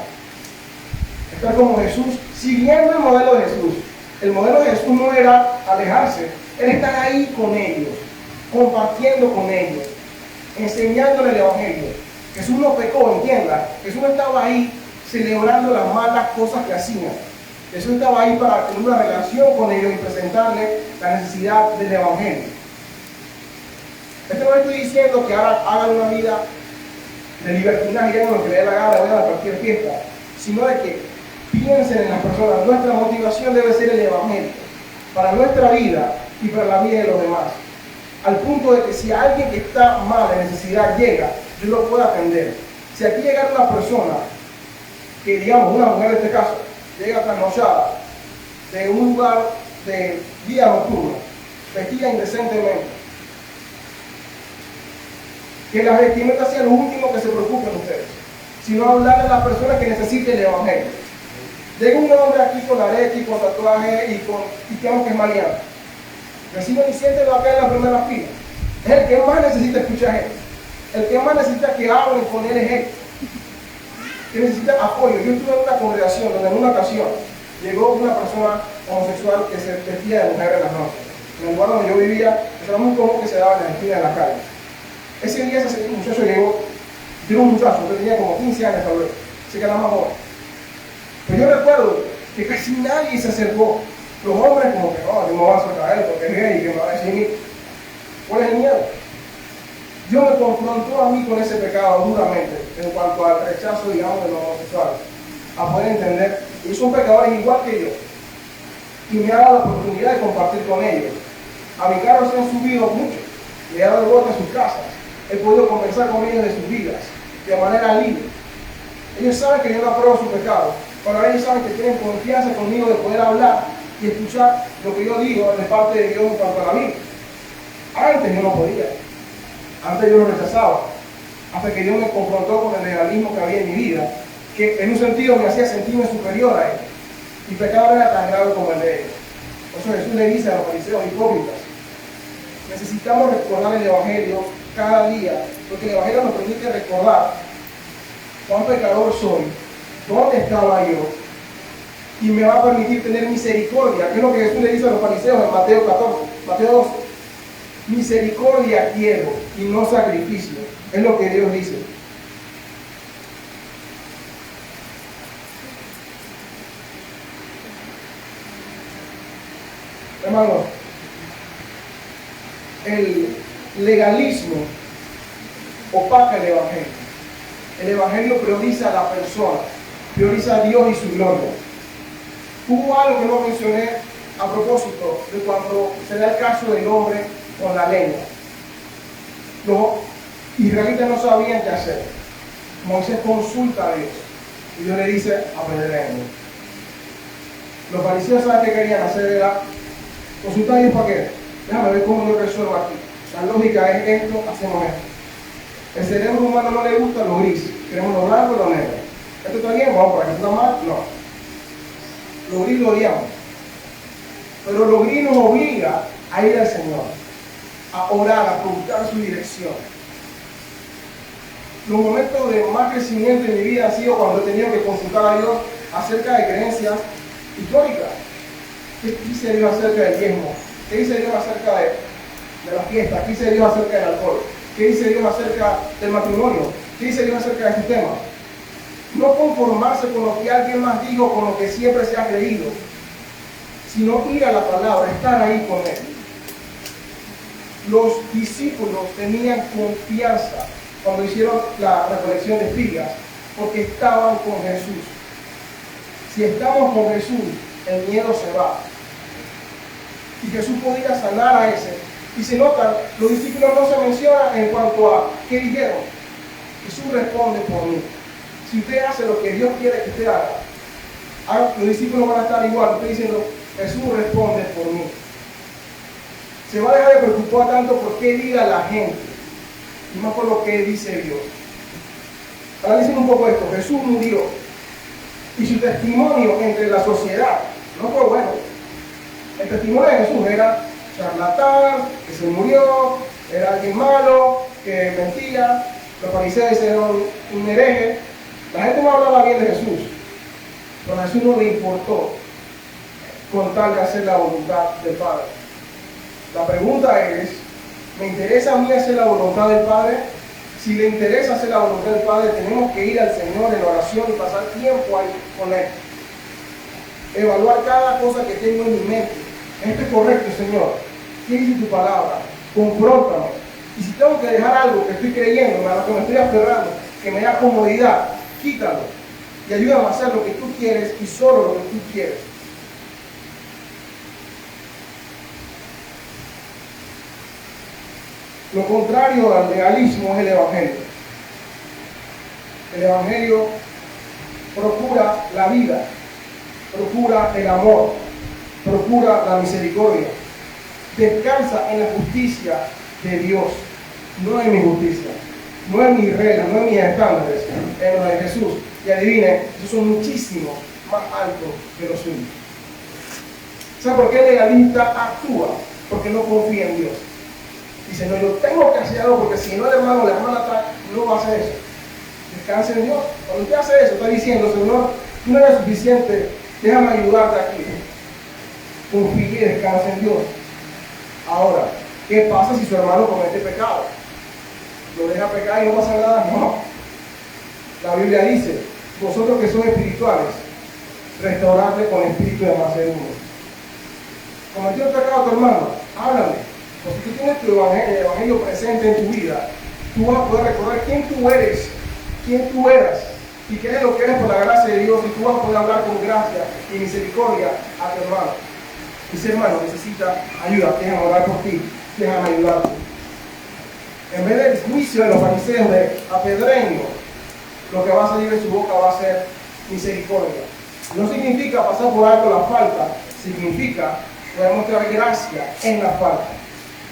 Estar como Jesús, siguiendo el modelo de Jesús. El modelo de Jesús no era alejarse, era estar ahí con ellos, compartiendo con ellos, enseñándole el Evangelio. Jesús no pecó, entienda. Jesús no estaba ahí celebrando las malas cosas que hacían. Jesús estaba ahí para tener una relación con ellos y presentarles la necesidad del Evangelio. Esto no estoy diciendo que ahora hagan una vida de libertinaje, hagan lo que les dé la gana, vayan a cualquier fiesta, sino de que piensen en las personas. Nuestra motivación debe ser el Evangelio para nuestra vida y para la vida de los demás. Al punto de que si alguien que está mal en necesidad llega, yo lo puedo atender. Si aquí llega una persona, que digamos una mujer en este caso, llega trasnochada de un lugar de día nocturna, vestida indecentemente, que la vestimenta sea lo último que se preocupen ustedes, sino hablarle a las personas que necesiten el Evangelio. Llega un hombre aquí con arete y con tatuaje y que es maleante. Vecino Vicente va a caer en la primera fila. Es el que más necesita escuchar gente. El que más necesita que hablen con él es él. Que necesita apoyo. Yo estuve en una congregación donde en una ocasión llegó una persona homosexual que se vestía de mujer en las noches. En el lugar donde yo vivía, era muy común que se daba en la esquina de la calle. Ese día ese muchacho llegó, era un muchacho que tenía como 15 años tal vez, se quedaba más joven. Pero yo recuerdo que casi nadie se acercó. Los hombres como que, no, yo me voy a acercar a él porque es gay y que me va a decir, ¿cuál es el miedo? Dios me confrontó a mí con ese pecado duramente en cuanto al rechazo, digamos, de los homosexuales, a poder entender que son pecadores igual que yo. Y me ha dado la oportunidad de compartir con ellos. A mi carro se han subido mucho, le he dado vuelta a sus casas, he podido conversar con ellos de sus vidas, de manera libre. Ellos saben que yo no apruebo su pecado, pero ellos saben que tienen confianza conmigo de poder hablar y escuchar lo que yo digo de parte de Dios en cuanto a la vida. Antes yo no podía, antes yo lo rechazaba, hasta que Dios me confrontó con el legalismo que había en mi vida, que en un sentido me hacía sentirme superior a él. Mi pecado era tan grave como el de ellos. Por eso Jesús le dice a los fariseos hipócritas, necesitamos recordar el Evangelio cada día, porque el Evangelio nos permite recordar cuán pecador soy, dónde estaba yo, y me va a permitir tener misericordia, que es lo que Jesús le dice a los fariseos en Mateo 14, Mateo 12. Misericordia quiero y no sacrificio, es lo que Dios dice. Hermanos, el legalismo opaca el Evangelio. El Evangelio prioriza a la persona, prioriza a Dios y su gloria. Hubo algo que no mencioné a propósito de cuando se da el caso del hombre con la lengua. Los israelitas no sabían qué hacer. Moisés consulta a Dios y Dios le dice, apedréenlo. Los fariseos, ¿saben qué querían hacer? Era Consulta a Dios para qué. Déjame ver cómo yo resuelvo aquí. La lógica es esto, hacemos esto. El cerebro humano no le gusta lo gris. Queremos lo blanco y lo negro. ¿Esto está bien? Vamos por aquí. ¿Esto está mal? No. Lo gris lo odiamos. Pero lo gris nos obliga a ir al Señor, a orar, a buscar su dirección. Los momentos de más crecimiento en mi vida han sido cuando he tenido que consultar a Dios acerca de creencias históricas. ¿Qué dice Dios acerca del diezmo? ¿Qué dice Dios acerca de las fiestas? ¿Qué dice Dios acerca del alcohol? ¿Qué dice Dios acerca del matrimonio? ¿Qué dice Dios acerca de este tema? No conformarse con lo que alguien más dijo, con lo que siempre se ha creído, sino ir a la palabra, estar ahí con Él. Los discípulos tenían confianza cuando hicieron la recolección de espigas, porque estaban con Jesús. Si estamos con Jesús, el miedo se va. Y Jesús podía sanar a ese. Y se nota, los discípulos no se mencionan en cuanto a qué dijeron. Jesús responde por mí. Si usted hace lo que Dios quiere que usted haga, los discípulos van a estar igual. Usted diciendo, Jesús responde por mí. Se va a dejar de preocupar tanto por qué diga la gente, y más por lo que dice Dios. Ahora dicen un poco esto. Jesús murió, y su testimonio entre la sociedad no fue bueno. El testimonio de Jesús era charlatán, que se murió, era alguien malo, que mentía, los fariseos eran un hereje. La gente no hablaba bien de Jesús, pero a Jesús no le importó con tal de hacer la voluntad del Padre. La pregunta es, ¿me interesa a mí hacer la voluntad del Padre? Si le interesa hacer la voluntad del Padre, tenemos que ir al Señor en oración y pasar tiempo ahí con Él. Evaluar cada cosa que tengo en mi mente. Esto es correcto, Señor. ¿Qué dice tu palabra? Confróntame. Y si tengo que dejar algo que estoy creyendo, a lo que me estoy aferrando, que me da comodidad, quítalo. Y ayúdame a hacer lo que tú quieres y solo lo que tú quieres. Lo contrario al legalismo es el Evangelio. El Evangelio procura la vida, procura el amor, procura la misericordia. Descansa en la justicia de Dios, no en mi justicia, no en mis reglas, no en mis estándares, en los de Jesús. Y adivinen, esos son muchísimo más altos que los suyos. ¿Sabe por qué el legalista actúa? Porque no confía en Dios. Dice, no, yo tengo que hacer algo porque si no el hermano o la hermana atrás no va a hacer eso. Descanse en Dios. Cuando usted hace eso, está diciendo, Señor, tú no eres suficiente, déjame ayudarte aquí. Confíe y descanse en Dios. Ahora, ¿qué pasa si su hermano comete pecado? ¿Lo deja pecar y no pasa nada? No. La Biblia dice, vosotros que sois espirituales, restaurarle con espíritu de mansedumbre. ¿Cometió pecado tu hermano? Háblale. Porque tú tienes tu evangelio presente en tu vida, tú vas a poder recordar quién tú eres, quién tú eras y qué es lo que eres por la gracia de Dios, y tú vas a poder hablar con gracia y misericordia a tu hermano. Ese hermano necesita ayuda, déjame orar por ti, déjame ayudarte. En vez del juicio de los fariseos de apedreño, lo que va a salir de su boca va a ser misericordia. No significa pasar por alto la falta, significa poder mostrar gracia en la falta,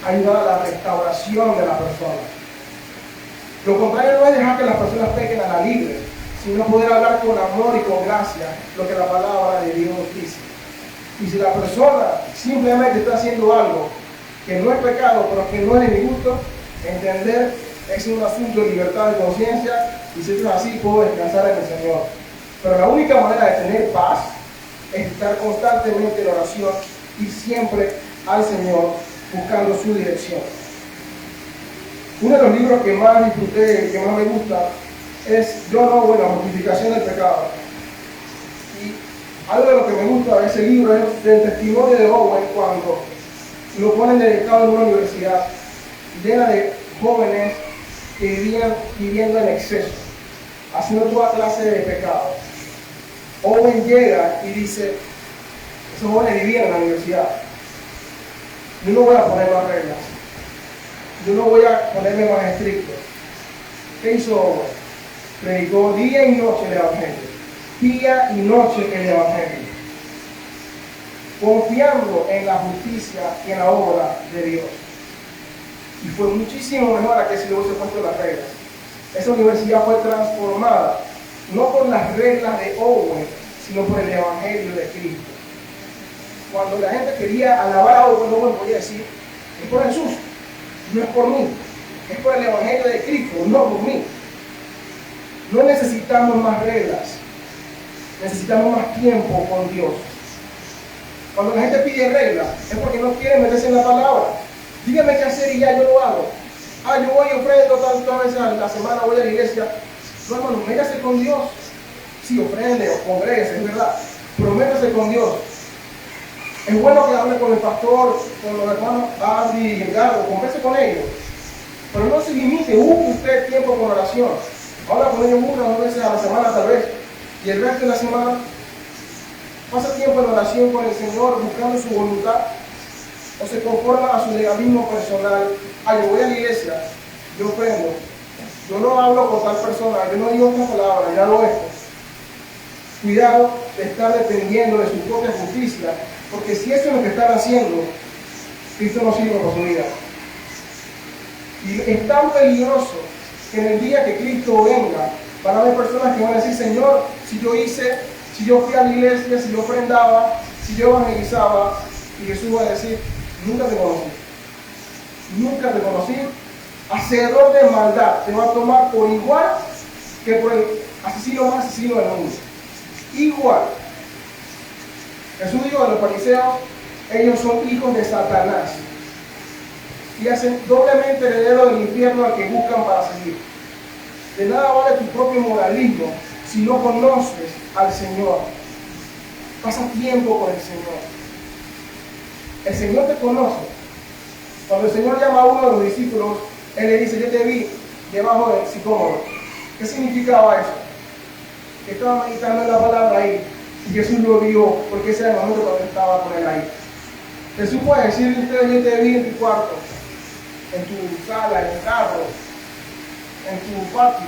ayudar a la restauración de la persona. Lo contrario no es dejar que las personas pequen a la libre, sino poder hablar con amor y con gracia lo que la palabra de Dios dice. Y si la persona simplemente está haciendo algo que no es pecado, pero que no es de mi gusto, entender es un asunto de libertad de conciencia, y si es así puedo descansar en el Señor. Pero la única manera de tener paz es estar constantemente en oración y siempre al Señor buscando su dirección. Uno de los libros que más disfruté, que más me gusta, es John Owen, La mortificación del pecado. Y algo de lo que me gusta de ese libro es el testimonio de Owen cuando lo ponen dedicado en una universidad llena de jóvenes que vivían viviendo en exceso, haciendo toda clase de pecados. Owen llega y dice, esos jóvenes vivían en la universidad, yo no voy a poner más reglas, yo no voy a ponerme más estricto. ¿Qué hizo Owen? Predicó día y noche el Evangelio, día y noche el Evangelio. confiando en la justicia y en la obra de Dios. Y fue muchísimo mejor a que si le hubiese puesto las reglas. Esa universidad fue transformada, no por las reglas de Owen, sino por el Evangelio de Cristo. Cuando la gente quería alabar a Owen podía decir, es por Jesús, no es por mí, es por el Evangelio de Cristo, no por mí. No necesitamos más reglas, necesitamos más tiempo con Dios. Cuando la gente pide reglas, es porque no quiere meterse en la palabra. Dígame qué hacer y ya yo lo hago. Yo voy y ofrendo tantas veces a la semana, voy a la iglesia. No, hermano, métase con Dios. Sí, ofrende o congregue, es verdad, pero métase con Dios. Es bueno que hable con el pastor, con los hermanos Andy y Edgardo, converse con ellos. Pero no se limite, busque usted tiempo con oración. Habla con ellos una o dos veces a la semana tal vez. Y el resto de la semana, pasa tiempo en oración con el Señor, buscando su voluntad. O se conforma a su legalismo personal. Yo voy a la iglesia, yo ofrendo. Yo no hablo con tal persona, yo no digo esta palabra, ya lo esto. Cuidado de estar dependiendo de su propia justicia, porque si eso es lo que están haciendo, Cristo no sirve para su vida. Y es tan peligroso que en el día que Cristo venga, van a haber personas que van a decir, Señor, si yo fui a la iglesia, si yo ofrendaba, si yo evangelizaba, y Jesús va a decir, nunca te conocí. Nunca te conocí. Hacedor de maldad, te va a tomar por igual que por el asesino más asesino del mundo. Igual. Jesús dijo a los fariseos, ellos son hijos de Satanás y hacen doblemente heredero del infierno al que buscan para seguir. De nada vale tu propio moralismo si no conoces al Señor. Pasa tiempo con el Señor. El Señor te conoce. Cuando el Señor llama a uno de los discípulos, Él le dice, yo te vi debajo del sicómoro. ¿Qué significaba eso? Que estaba meditando en la palabra ahí y Jesús lo vio porque ese era el momento cuando estaba con él ahí. Jesús puede decirle a ustedes, yo te vi en tu cuarto, en tu sala, en el carro, en tu patio,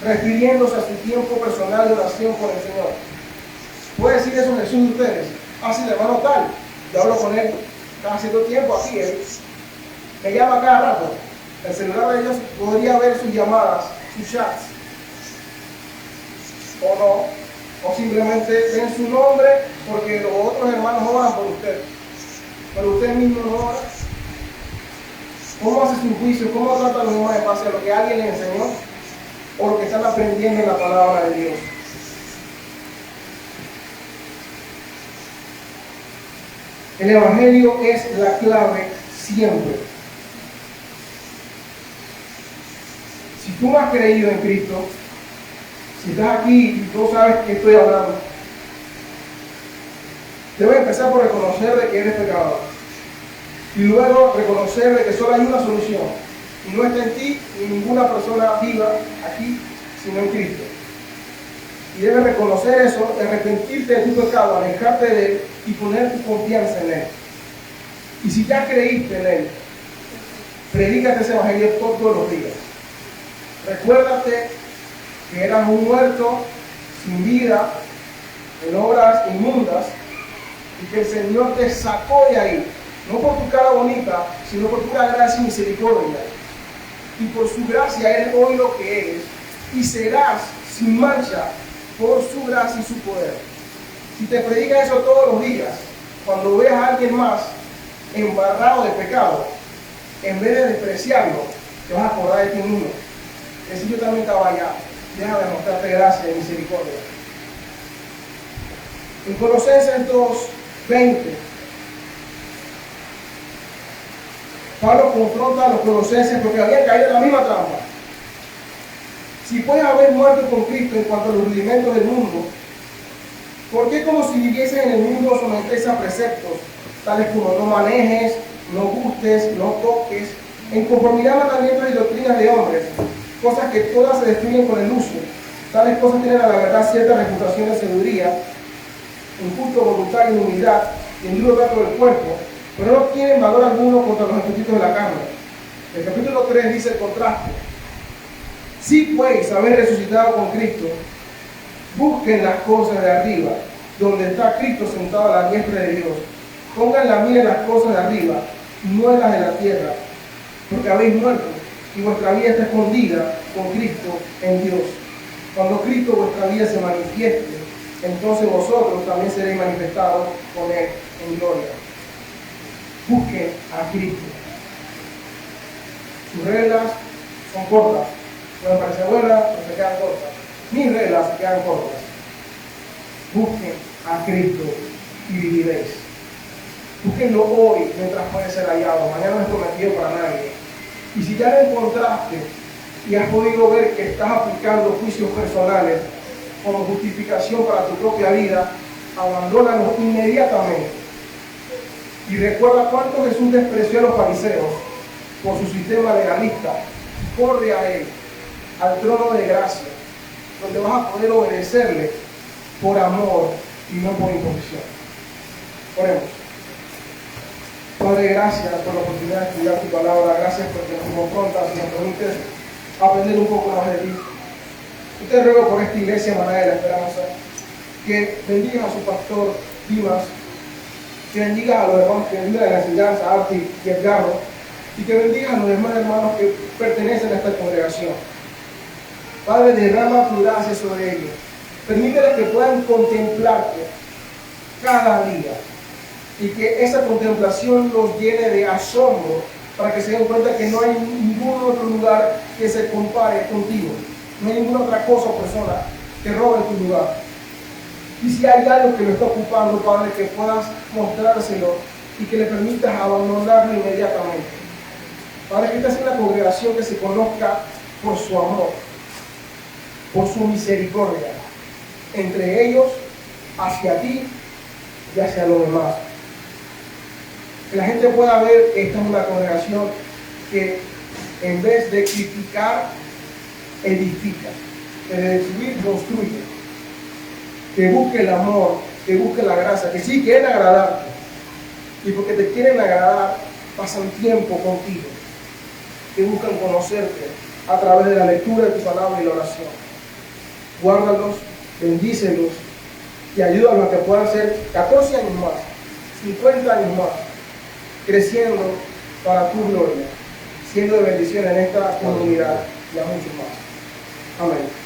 refiriéndose a su tiempo personal de oración con el Señor. ¿Puede decir eso Jesús de ustedes? Sí, el hermano tal, yo hablo con él cada cierto tiempo aquí, él me llama cada rato. El celular de ellos podría ver sus llamadas, sus chats. O no, o simplemente den su nombre porque los otros hermanos oran por usted, pero usted mismo no ora. ¿Cómo hace su juicio? ¿Cómo trata a los demás en base a lo que alguien le enseñó o lo que están aprendiendo en la palabra de Dios? El Evangelio es la clave siempre. Si tú no has creído en Cristo, si estás aquí y tú sabes que estoy hablando, debes empezar por reconocer de que eres pecador. Y luego reconocer de que solo hay una solución. Y no está en ti ni ninguna persona viva aquí, sino en Cristo. Y debes reconocer eso, arrepentirte de tu pecado, alejarte de él y poner tu confianza en él. Y si ya creíste en él, predícate ese evangelio todos los días. Recuérdate que eras un muerto sin vida, en obras inmundas, y que el Señor te sacó de ahí, no por tu cara bonita, sino por tu gracia y misericordia. Y por su gracia eres hoy lo que eres, y serás sin mancha por su gracia y su poder. Si te predica eso todos los días, cuando veas a alguien más embarrado de pecado, en vez de despreciarlo, te vas a acordar de ti mismo. Es decir, yo también estaba allá. Déjame mostrarte gracia y misericordia. En Colosenses 2:20, Pablo confronta a los colosenses porque habían caído en la misma trampa. Si puedes haber muerto con Cristo en cuanto a los rudimentos del mundo, ¿por qué como si viviesen en el mundo someterse a preceptos, tales como no manejes, no gustes, no toques, en conformidad a mandamientos y doctrinas de hombres, cosas que todas se destruyen con el uso? Tales cosas tienen a la verdad cierta reputación de sabiduría, en culto voluntario, en humildad y en duro trato del cuerpo, pero no tienen valor alguno contra los apetitos de la carne. El capítulo 3 dice el contraste. Si pues haber resucitado con Cristo, busquen las cosas de arriba, donde está Cristo sentado a la diestra de Dios. Pongan la mira en las cosas de arriba, no en las de la tierra, porque habéis muerto y vuestra vida está escondida con Cristo en Dios. Cuando Cristo vuestra vida se manifieste, entonces vosotros también seréis manifestados con Él en gloria. Busquen a Cristo. Sus reglas son cortas, pueden parecer buenas, pero se quedan cortas. Mis reglas se quedan cortas. Busquen a Cristo y viviréis. Búsquenlo hoy mientras puede ser hallado. Mañana no es prometido para nadie. Y si ya lo encontraste y has podido ver que estás aplicando juicios personales como justificación para tu propia vida, abandónalos inmediatamente. Y recuerda cuánto Jesús despreció a los fariseos por su sistema legalista. Corre a Él, al trono de gracia, donde vas a poder obedecerle por amor y no por imposición. Oremos. Padre, gracias por la oportunidad de estudiar tu palabra. Gracias porque nos confrontas y nos permites aprender un poco más de ti. Yo te ruego por esta iglesia, Maná de la Esperanza, que bendiga a su pastor Dimas, que bendiga a los hermanos que bendiga la enseñanza, Arti y Edgardo, y que bendiga a los demás hermanos que pertenecen a esta congregación. Padre, derrama tu gracia sobre ellos. Permíteles que puedan contemplarte cada día y que esa contemplación los llene de asombro para que se den cuenta que no hay ningún otro lugar que se compare contigo. No hay ninguna otra cosa o persona que robe tu lugar. Y si hay algo que lo está ocupando, Padre, que puedas mostrárselo y que le permitas abandonarlo inmediatamente. Padre, que esta sea una congregación que se conozca por su amor, por su misericordia, entre ellos, hacia ti y hacia los demás. Que la gente pueda ver que esta es una congregación que en vez de criticar, edifica, que de destruir, construye, que busque el amor, que busque la gracia, que sí quieren agradarte, y porque te quieren agradar, pasan tiempo contigo, que buscan conocerte a través de la lectura de tu palabra y la oración. Guárdalos, bendícelos y ayúdalos a que puedan ser 14 años más, 50 años más, creciendo para tu gloria, siendo de bendición en esta comunidad y a muchos más. Amén.